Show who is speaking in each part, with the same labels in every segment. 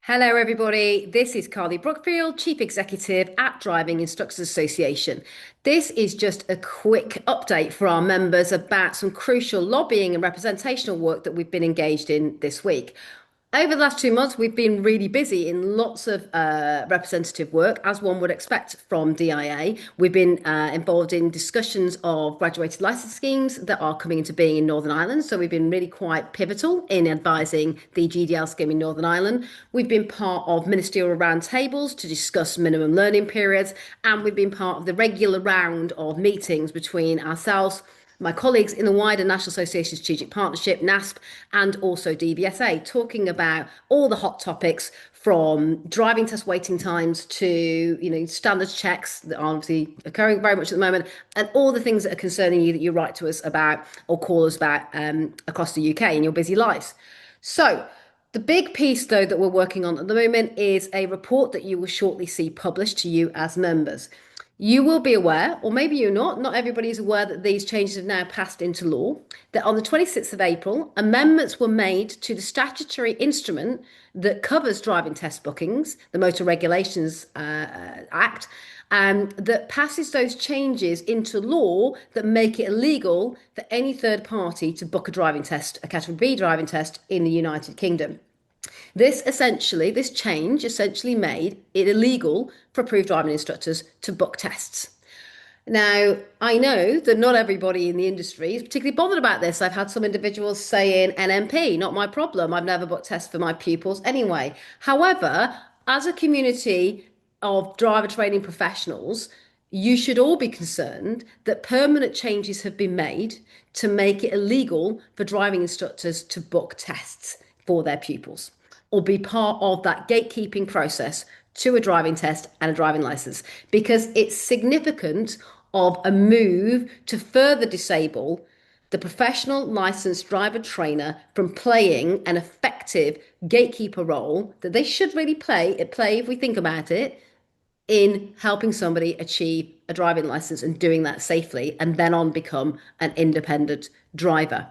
Speaker 1: Hello, everybody. This is Carly Brookfield, Chief Executive at Driving Instructors Association. This is just a quick update for our members about some crucial lobbying and representational work that we've been engaged in this week. Over the last 2 months, we've been really busy in lots of representative work, as one would expect from DIA. We've been involved in discussions of graduated licence schemes that are coming into being in Northern Ireland. So we've been really quite pivotal in advising the GDL scheme in Northern Ireland. We've been part of ministerial roundtables to discuss minimum learning periods, and we've been part of the regular round of meetings between ourselves, my colleagues in the wider National Association Strategic Partnership, NASP, and also DVSA, talking about all the hot topics from driving test waiting times to, standards checks that are obviously occurring very much at the moment, and all the things that are concerning you that you write to us about or call us about across the UK in your busy lives. So, the big piece, though, that we're working on at the moment is a report that you will shortly see published to you as members. You will be aware, or maybe you're not everybody is aware that these changes have now passed into law, that on the 26th of April, amendments were made to the statutory instrument that covers driving test bookings, the Motor Regulations Act, that passes those changes into law that make it illegal for any third party to book a driving test, a Category B driving test in the United Kingdom. This change essentially made it illegal for approved driving instructors to book tests. Now, I know that not everybody in the industry is particularly bothered about this. I've had some individuals saying, NMP, not my problem. I've never booked tests for my pupils anyway. However, as a community of driver training professionals, you should all be concerned that permanent changes have been made to make it illegal for driving instructors to book tests for their pupils or be part of that gatekeeping process to a driving test and a driving license, because it's significant of a move to further disable the professional licensed driver trainer from playing an effective gatekeeper role that they should really play if we think about it, in helping somebody achieve a driving license and doing that safely and then on become an independent driver.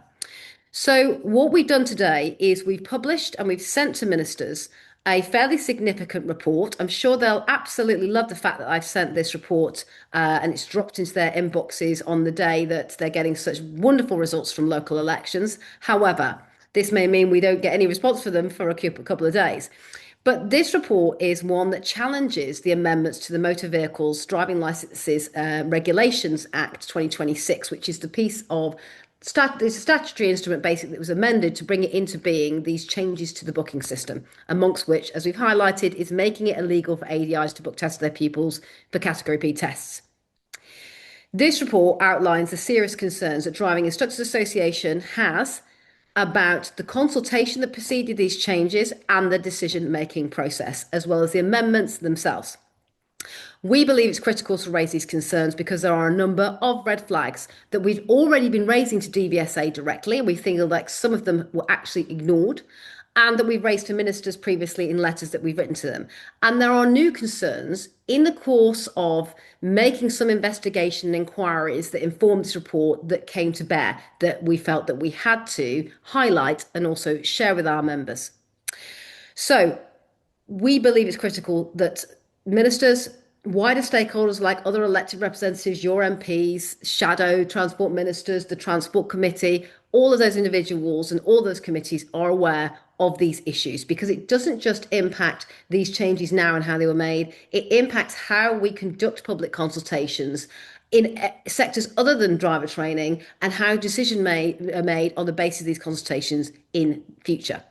Speaker 1: So what we've done today is we've published and we've sent to ministers a fairly significant report. I'm sure they'll absolutely love the fact that I've sent this report and it's dropped into their inboxes on the day that they're getting such wonderful results from local elections. However, this may mean we don't get any response for them for a couple of days. But this report is one that challenges the amendments to the Motor Vehicles Driving Licenses Regulations Act 2026, which is the piece of there's a statutory instrument basically that was amended to bring it into being, these changes to the booking system, amongst which, as we've highlighted, is making it illegal for ADIs to book tests of their pupils for Category B tests. This report outlines the serious concerns that Driving Instructors Association has about the consultation that preceded these changes and the decision-making process, as well as the amendments themselves. We believe it's critical to raise these concerns because there are a number of red flags that we've already been raising to DVSA directly, and we feel like some of them were actually ignored, and that we've raised to ministers previously in letters that we've written to them. And there are new concerns in the course of making some investigation and inquiries that informed this report that came to bear, that we felt that we had to highlight and also share with our members. So we believe it's critical that ministers, wider stakeholders like other elected representatives, your MPs, shadow transport ministers, the transport committee, all of those individuals and all those committees are aware of these issues, because it doesn't just impact these changes now and how they were made, it impacts how we conduct public consultations in sectors other than driver training and how decisions are made on the basis of these consultations in future.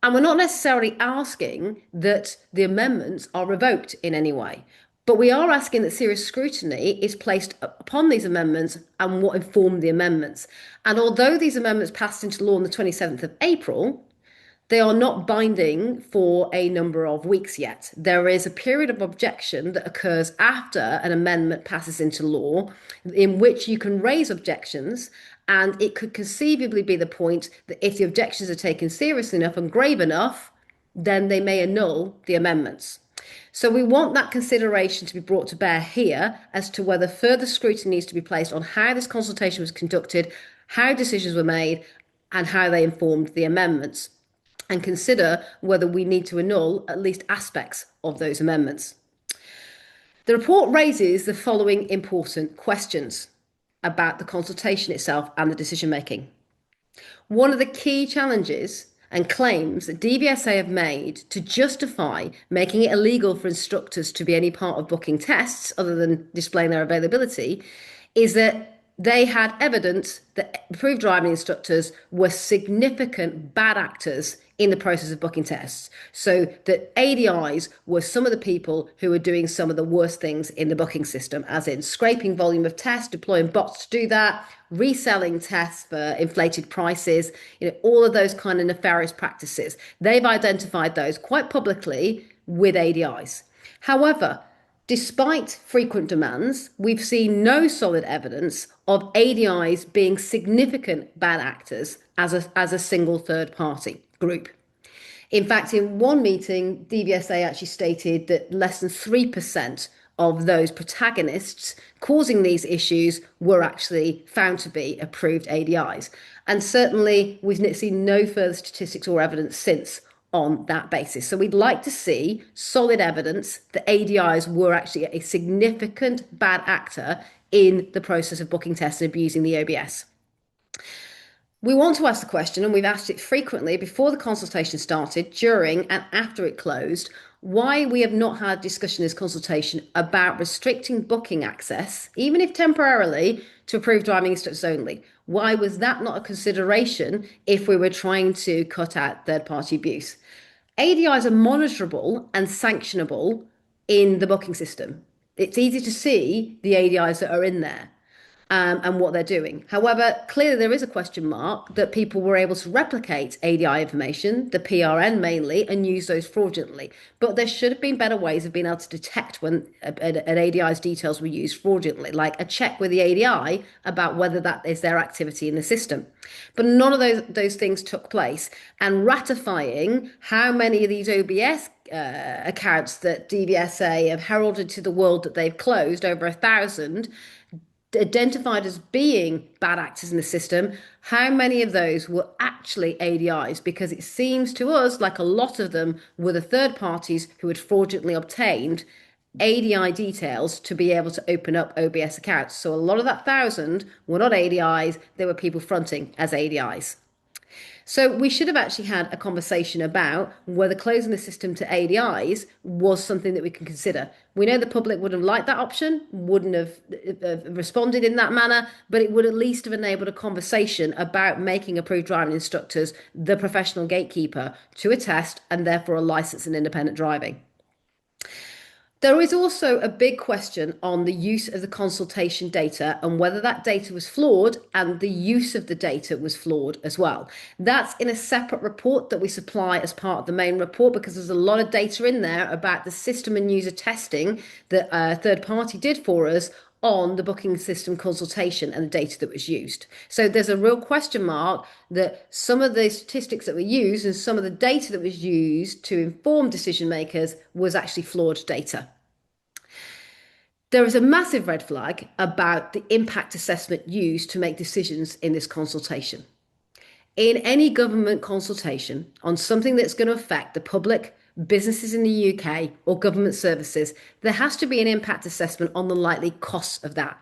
Speaker 1: And we're not necessarily asking that the amendments are revoked in any way, but we are asking that serious scrutiny is placed upon these amendments and what informed the amendments. And although these amendments passed into law on the 27th of April, they are not binding for a number of weeks yet. There is a period of objection that occurs after an amendment passes into law, in which you can raise objections, and it could conceivably be the point that if the objections are taken seriously enough and grave enough, then they may annul the amendments. So we want that consideration to be brought to bear here as to whether further scrutiny needs to be placed on how this consultation was conducted, how decisions were made, and how they informed the amendments. and consider whether we need to annul at least aspects of those amendments. The report raises the following important questions about the consultation itself and the decision making. One of the key challenges and claims that DVSA have made to justify making it illegal for instructors to be any part of booking tests other than displaying their availability is that they had evidence that approved driving instructors were significant bad actors in the process of booking tests. So that ADIs were some of the people who were doing some of the worst things in the booking system, as in scraping volume of tests, deploying bots to do that, reselling tests for inflated prices, all of those kind of nefarious practices. They've identified those quite publicly with ADIs. However, despite frequent demands, we've seen no solid evidence of ADIs being significant bad actors as a single third party group. In fact, in one meeting, DVSA actually stated that less than 3% of those protagonists causing these issues were actually found to be approved ADIs. And certainly, we've seen no further statistics or evidence since on that basis. So we'd like to see solid evidence that ADIs were actually a significant bad actor in the process of booking tests and abusing the OBS. We want to ask the question, and we've asked it frequently before the consultation started, during and after it closed, why we have not had discussion in this consultation about restricting booking access, even if temporarily, to approved driving instructors only. Why was that not a consideration if we were trying to cut out third-party abuse? ADIs are monitorable and sanctionable in the booking system. It's easy to see the ADIs that are in there. And what they're doing. However, clearly there is a question mark that people were able to replicate ADI information, the PRN mainly, and use those fraudulently. But there should have been better ways of being able to detect when an ADI's details were used fraudulently, like a check with the ADI about whether that is their activity in the system. But none of those things took place. And ratifying how many of these OBS accounts that DVSA have heralded to the world that they've closed, over 1,000, identified as being bad actors in the system, how many of those were actually ADIs? Because it seems to us like a lot of them were the third parties who had fraudulently obtained ADI details to be able to open up OBS accounts. So a lot of that 1,000 were not ADIs, they were people fronting as ADIs. So we should have actually had a conversation about whether closing the system to ADIs was something that we can consider. We know the public wouldn't have liked that option, wouldn't have responded in that manner, but it would at least have enabled a conversation about making approved driving instructors the professional gatekeeper to a test and therefore a license in independent driving. There is also a big question on the use of the consultation data and whether that data was flawed and the use of the data was flawed as well. That's in a separate report that we supply as part of the main report, because there's a lot of data in there about the system and user testing that a third party did for us on the booking system consultation and the data that was used. So there's a real question mark that some of the statistics that were used and some of the data that was used to inform decision makers was actually flawed data. There is a massive red flag about the impact assessment used to make decisions in this consultation. In any government consultation on something that's going to affect the public, businesses in the UK, or government services, there has to be an impact assessment on the likely costs of that.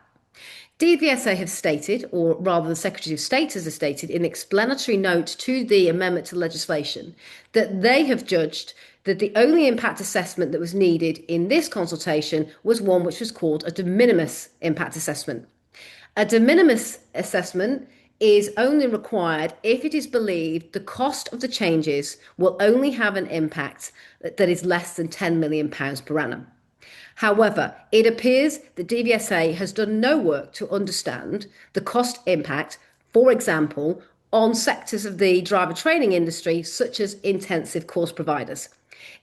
Speaker 1: DVSA have stated, or rather the Secretary of State has stated in explanatory note to the amendment to legislation, that they have judged that the only impact assessment that was needed in this consultation was one which was called a de minimis impact assessment. A de minimis assessment is only required if it is believed the cost of the changes will only have an impact that is less than £10 million per annum. However, it appears that DVSA has done no work to understand the cost impact, for example, on sectors of the driver training industry, such as intensive course providers.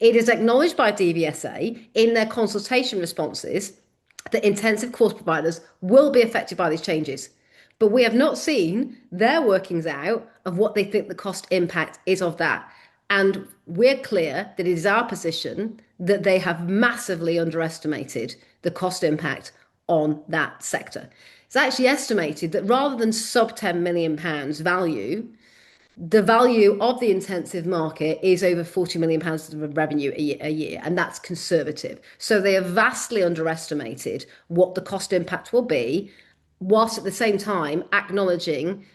Speaker 1: It is acknowledged by DVSA in their consultation responses that intensive course providers will be affected by these changes. But we have not seen their workings out of what they think the cost impact is of that. And we're clear that it is our position that they have massively underestimated the cost impact on that sector. It's actually estimated that rather than sub £10 million value, The value of the intensive market is over £40 million of revenue a year, and that's conservative. So they have vastly underestimated what the cost impact will be, whilst at the same time acknowledging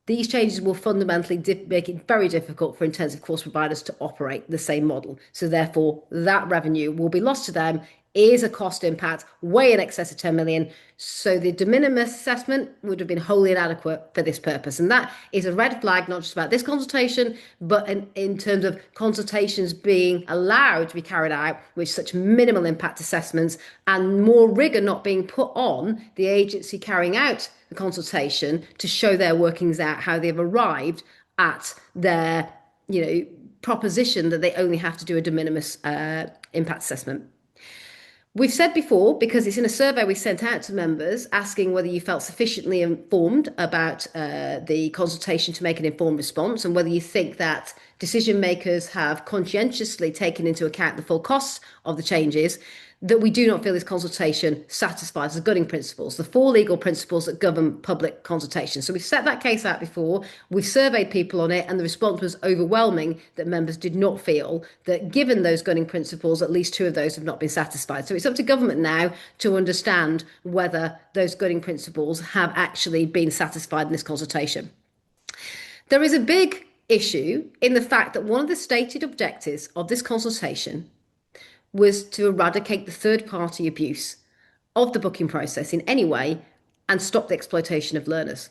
Speaker 1: these changes will fundamentally make it very difficult for intensive course providers to operate the same model. So therefore, that revenue will be lost to them is a cost impact way in excess of 10 million. So the de minimis assessment would have been wholly inadequate for this purpose. And that is a red flag, not just about this consultation, but in terms of consultations being allowed to be carried out with such minimal impact assessments and more rigor not being put on the agency carrying out the consultation to show their workings out, how they've arrived at their, proposition that they only have to do a de minimis impact assessment. We've said before, because it's in a survey we sent out to members asking whether you felt sufficiently informed about the consultation to make an informed response and whether you think that decision makers have conscientiously taken into account the full costs of the changes, that we do not feel this consultation satisfies the governing principles, the four legal principles that govern public consultation. So we've set that case out before, we've surveyed people on it, and the response was overwhelming that members did not feel that given those governing principles, at least two of those have not been satisfied. So it's up to government now to understand whether those governing principles have actually been satisfied in this consultation. There is a big issue in the fact that one of the stated objectives of this consultation was to eradicate the third-party abuse of the booking process in any way and stop the exploitation of learners.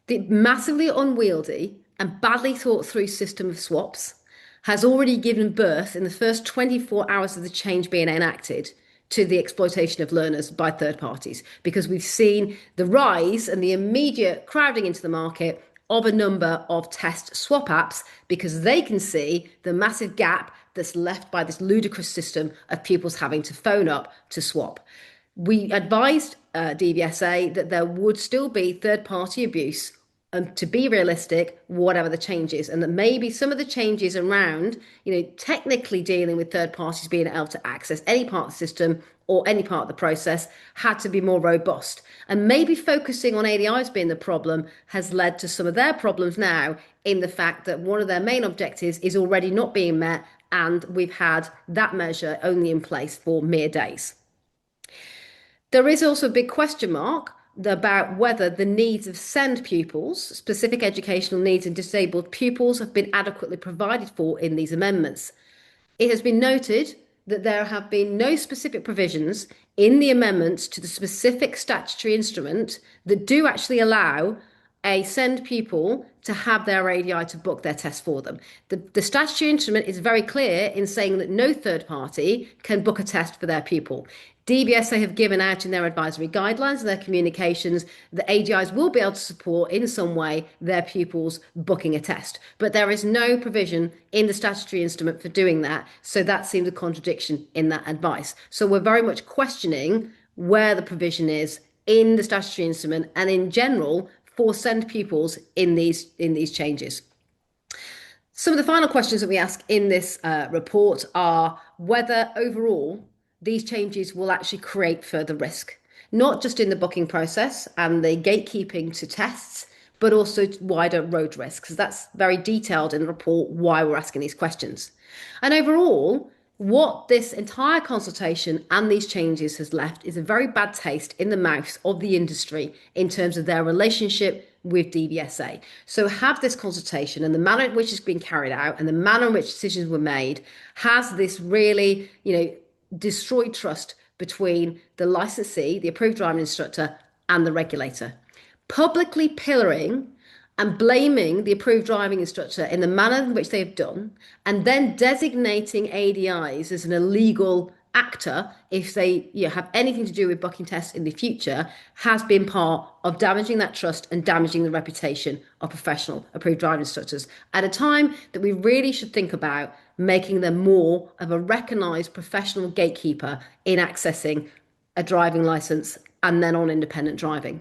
Speaker 1: The massively unwieldy and badly thought through system of swaps has already given birth in the first 24 hours of the change being enacted to the exploitation of learners by third parties, because we've seen the rise and the immediate crowding into the market of a number of test swap apps because they can see the massive gap that's left by this ludicrous system of pupils having to phone up to swap. We advised DVSA that there would still be third-party abuse and to be realistic, whatever the changes, and that maybe some of the changes around, technically dealing with third parties being able to access any part of the system or any part of the process had to be more robust. And maybe focusing on ADIs being the problem has led to some of their problems now in the fact that one of their main objectives is already not being met, and we've had that measure only in place for mere days. There is also a big question mark about whether the needs of SEND pupils, specific educational needs and disabled pupils, have been adequately provided for in these amendments. It has been noted that there have been no specific provisions in the amendments to the specific statutory instrument that do actually allow a SEND pupil to have their ADI to book their test for them. The statutory instrument is very clear in saying that no third party can book a test for their pupil. DVSA have given out in their advisory guidelines and their communications that ADIs will be able to support in some way their pupils booking a test. But there is no provision in the statutory instrument for doing that. So that seems a contradiction in that advice. So we're very much questioning where the provision is in the statutory instrument and in general for SEND pupils in these changes. Some of the final questions that we ask in this report are whether overall these changes will actually create further risk, not just in the booking process and the gatekeeping to tests, but also wider road risks. That's very detailed in the report why we're asking these questions. And overall, what this entire consultation and these changes has left is a very bad taste in the mouth of the industry in terms of their relationship with DVSA. So have this consultation and the manner in which it's been carried out and the manner in which decisions were made has this really, destroyed trust between the licensee, the approved driving instructor, and the regulator. Publicly pillaring and blaming the approved driving instructor in the manner in which they've done, and then designating ADIs as an illegal actor if they have anything to do with booking tests in the future, has been part of damaging that trust and damaging the reputation of professional approved driving instructors at a time that we really should think about making them more of a recognised professional gatekeeper in accessing a driving licence and then on independent driving.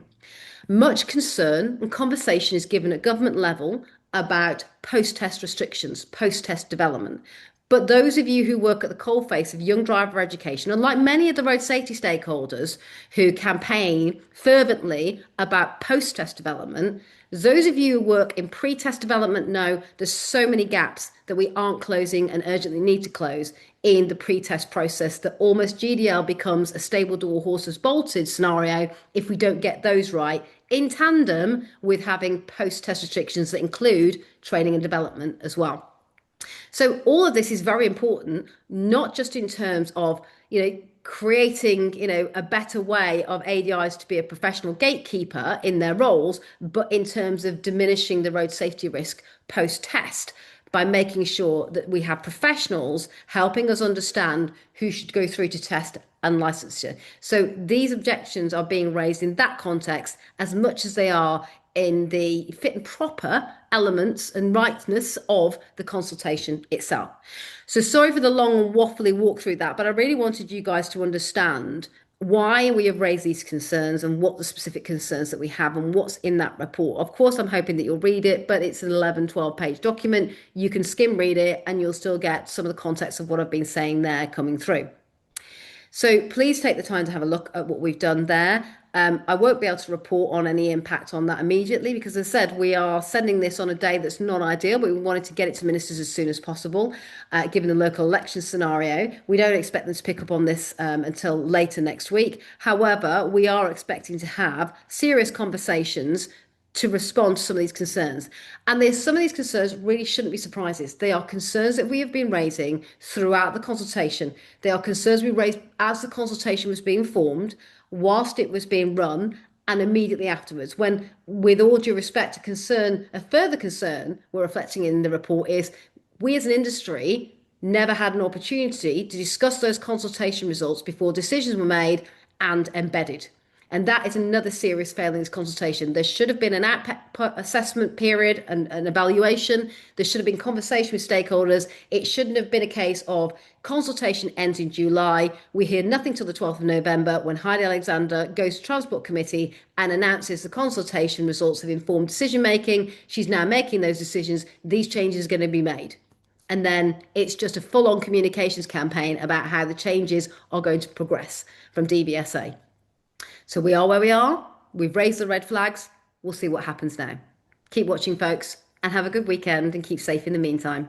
Speaker 1: Much concern and conversation is given at government level about post-test restrictions, post-test development. But those of you who work at the coalface of young driver education, unlike many of the road safety stakeholders who campaign fervently about post-test development, Those of you who work in pre-test development know there's so many gaps that we aren't closing and urgently need to close in the pre-test process that almost GDL becomes a stable door horses bolted scenario if we don't get those right in tandem with having post-test restrictions that include training and development as well. So all of this is very important, not just in terms of, creating, a better way of ADIs to be a professional gatekeeper in their roles, but in terms of diminishing the road safety risk post-test by making sure that we have professionals helping us understand who should go through to test and licensure. So these objections are being raised in that context as much as they are in the fit and proper elements and rightness of the consultation itself. So sorry for the long and waffly walk through that, but I really wanted you guys to understand why we have raised these concerns and what the specific concerns that we have and what's in that report. Of course, I'm hoping that you'll read it, but it's an 11, 12-page document. You can skim read it and you'll still get some of the context of what I've been saying there coming through. So please take the time to have a look at what we've done there. I won't be able to report on any impact on that immediately because, as I said, we are sending this on a day that's not ideal, but we wanted to get it to ministers as soon as possible, given the local election scenario. We don't expect them to pick up on this until later next week. However, we are expecting to have serious conversations to respond to some of these concerns. And some of these concerns really shouldn't be surprises. They are concerns that we have been raising throughout the consultation. They are concerns we raised as the consultation was being formed, whilst it was being run, and immediately afterwards. When, with all due respect, a further concern we're reflecting in the report is we as an industry never had an opportunity to discuss those consultation results before decisions were made and embedded. And that is another serious failing in this consultation. There should have been an output assessment period and an evaluation. There should have been conversation with stakeholders. It shouldn't have been a case of consultation ends in July. We hear nothing till the 12th of November when Heidi Alexander goes to Transport Committee and announces the consultation results of informed decision making. She's now making those decisions. These changes are going to be made. And then it's just a full-on communications campaign about how the changes are going to progress from DVSA. So we are where we are. We've raised the red flags. We'll see what happens now. Keep watching, folks, and have a good weekend and keep safe in the meantime.